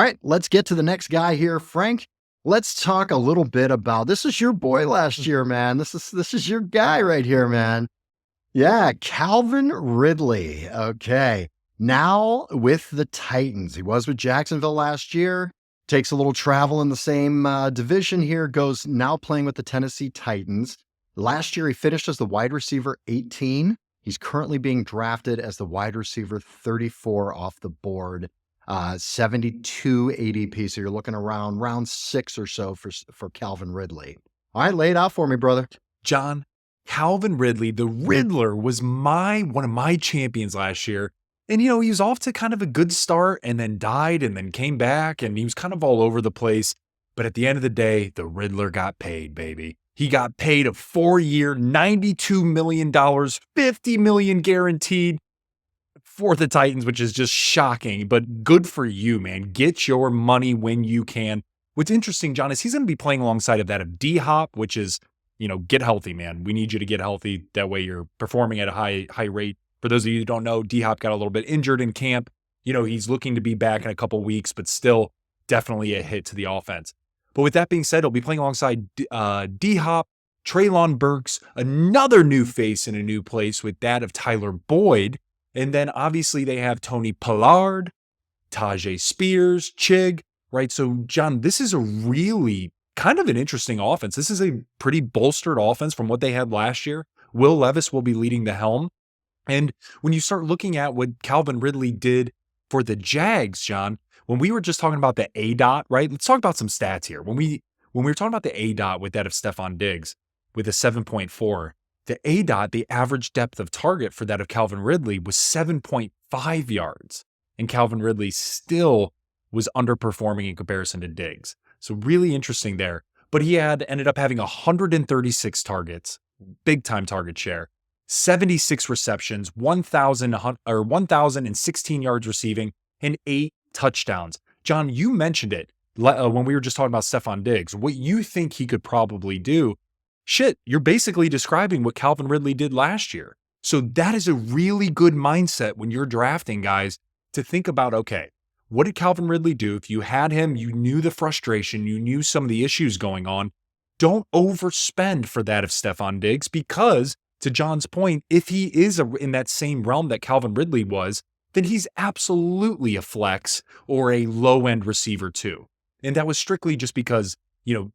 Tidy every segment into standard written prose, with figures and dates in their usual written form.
All right, let's get to the next guy here, Frank. Let's talk a little bit about this. Is your boy last year, man. This is your guy right here, man. Yeah, Calvin Ridley. Okay. Now with the Titans. He was with Jacksonville last year. Takes a little travel in the same division here. Goes now playing with the Tennessee Titans. Last year, he finished as the wide receiver 18. He's currently being drafted as the wide receiver 34 off the board. 72 ADP. So you're looking around round 6 or so for Calvin Ridley. All right, lay it out for me, brother. John, Calvin Ridley, the Riddler, was one of my champions last year. And, he was off to kind of a good start and then died and then came back and he was kind of all over the place. But at the end of the day, the Riddler got paid, baby. He got paid a 4-year, $92 million, $50 million guaranteed for the Titans, which is just shocking, but good for you, man. Get your money when you can. What's interesting, John, is he's going to be playing alongside of that of D-Hop, which is, get healthy, man. We need you to get healthy. That way you're performing at a high rate. For those of you who don't know, D-Hop got a little bit injured in camp. He's looking to be back in a couple weeks, but still definitely a hit to the offense. But with that being said, he'll be playing alongside D-Hop, Traylon Burks, another new face in a new place with that of Tyler Boyd. And then obviously they have Tony Pollard, Tajay Spears, Chig, right? So, John, this is a really kind of an interesting offense. This is a pretty bolstered offense from what they had last year. Will Levis will be leading the helm. And when you start looking at what Calvin Ridley did for the Jags, John, when we were just talking about the ADOT, right? Let's talk about some stats here. When we were talking about the ADOT with that of Stefan Diggs with a 7.4, the ADOT, the average depth of target for that of Calvin Ridley was 7.5 yards. And Calvin Ridley still was underperforming in comparison to Diggs. So really interesting there. But he ended up having 136 targets, big time target share, 76 receptions, 1,016 yards receiving, and 8 touchdowns. John, you mentioned it when we were just talking about Stefan Diggs. What you think he could probably do, you're basically describing what Calvin Ridley did last year. So that is a really good mindset when you're drafting guys to think about, okay, what did Calvin Ridley do? If you had him, you knew the frustration, you knew some of the issues going on. Don't overspend for that of Stefan Diggs because, to John's point, if he is in that same realm that Calvin Ridley was, then he's absolutely a flex or a low-end receiver too. And that was strictly just because,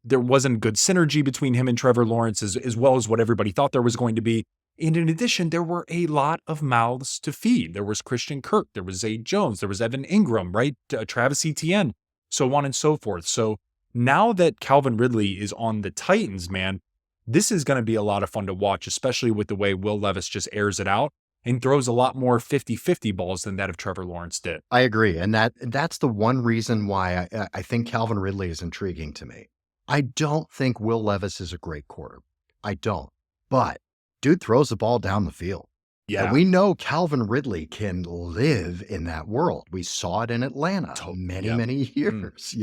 there wasn't good synergy between him and Trevor Lawrence as well as what everybody thought there was going to be. And in addition, there were a lot of mouths to feed. There was Christian Kirk, there was Zay Jones, there was Evan Ingram, right? Travis Etienne, so on and so forth. So now that Calvin Ridley is on the Titans, man, this is going to be a lot of fun to watch, especially with the way Will Levis just airs it out and throws a lot more 50-50 balls than that of Trevor Lawrence did. I agree. And that's the one reason why I think Calvin Ridley is intriguing to me. I don't think Will Levis is a great quarterback. I don't. But dude throws the ball down the field. Yeah. And we know Calvin Ridley can live in that world. We saw it in Atlanta many years,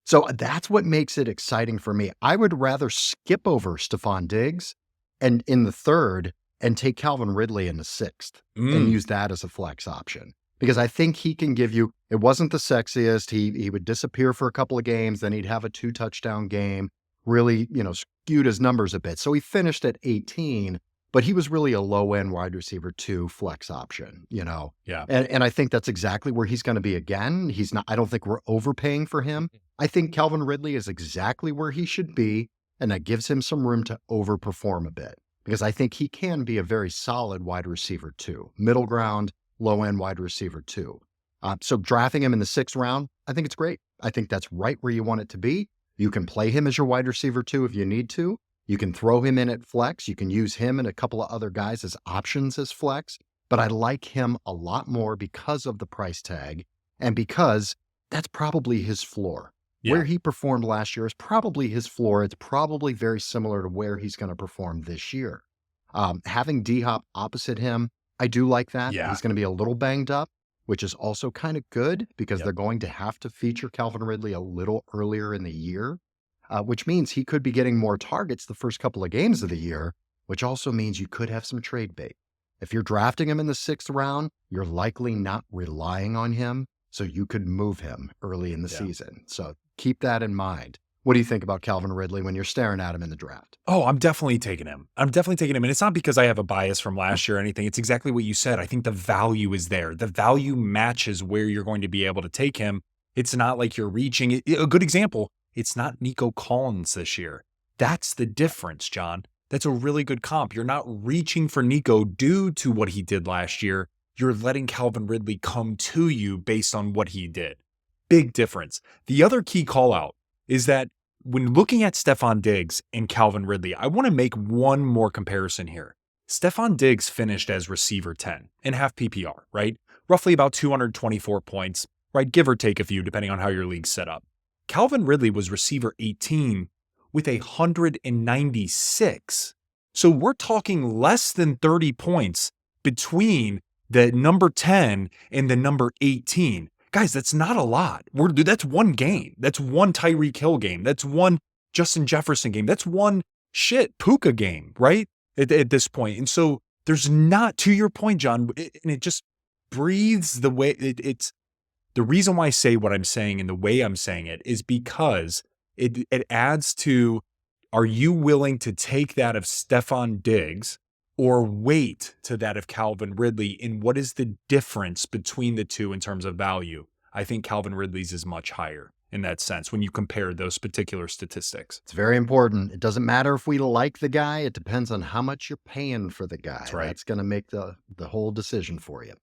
So that's what makes it exciting for me. I would rather skip over Stefan Diggs and in the 3rd and take Calvin Ridley in the 6th and use that as a flex option. Because I think he can give you, it wasn't the sexiest. He would disappear for a couple of games, then he'd have a 2-touchdown game, really, skewed his numbers a bit. So he finished at 18, but he was really a low-end wide receiver 2 flex option, Yeah. And I think that's exactly where he's going to be again. I don't think we're overpaying for him. I think Calvin Ridley is exactly where he should be, and that gives him some room to overperform a bit. Because I think he can be a very solid wide receiver 2, middle ground, low-end wide receiver 2. So drafting him in the 6th round, I think it's great. I think that's right where you want it to be. You can play him as your wide receiver 2 if you need to. You can throw him in at flex. You can use him and a couple of other guys as options as flex. But I like him a lot more because of the price tag and because that's probably his floor. Yeah. Where he performed last year is probably his floor. It's probably very similar to where he's going to perform this year. Having D-Hop opposite him, I do like that. Yeah. He's going to be a little banged up, which is also kind of good because they're going to have to feature Calvin Ridley a little earlier in the year, which means he could be getting more targets the first couple of games of the year, which also means you could have some trade bait. If you're drafting him in the 6th round, you're likely not relying on him So you could move him early in the Yeah. season. So keep that in mind. What do you think about Calvin Ridley when you're staring at him in the draft? Oh, I'm definitely taking him. I'm definitely taking him. And it's not because I have a bias from last year or anything. It's exactly what you said. I think the value is there. The value matches where you're going to be able to take him. It's not like you're reaching. A good example, it's not Nico Collins this year. That's the difference, John. That's a really good comp. You're not reaching for Nico due to what he did last year. You're letting Calvin Ridley come to you based on what he did. Big difference. The other key call out is that when looking at Stefan Diggs and Calvin Ridley, I want to make one more comparison here. Stefan Diggs finished as receiver 10 in half PPR, right? Roughly about 224 points, right? Give or take a few, depending on how your league's set up. Calvin Ridley was receiver 18 with 196. So we're talking less than 30 points between the number 10 and the number 18. Guys, that's not a lot. That's one game. That's one Tyreek Hill game. That's one Justin Jefferson game. That's one Puka game, right? At this point. And so there's not, to your point, John, and it just breathes the way it's the reason why I say what I'm saying and the way I'm saying it is because it adds to, are you willing to take that of Stefan Diggs or wait to that of Calvin Ridley? And what is the difference between the two in terms of value? I think Calvin Ridley's is much higher in that sense when you compare those particular statistics. It's very important. It doesn't matter if we like the guy. It depends on how much you're paying for the guy. That's right. That's going to make the whole decision for you.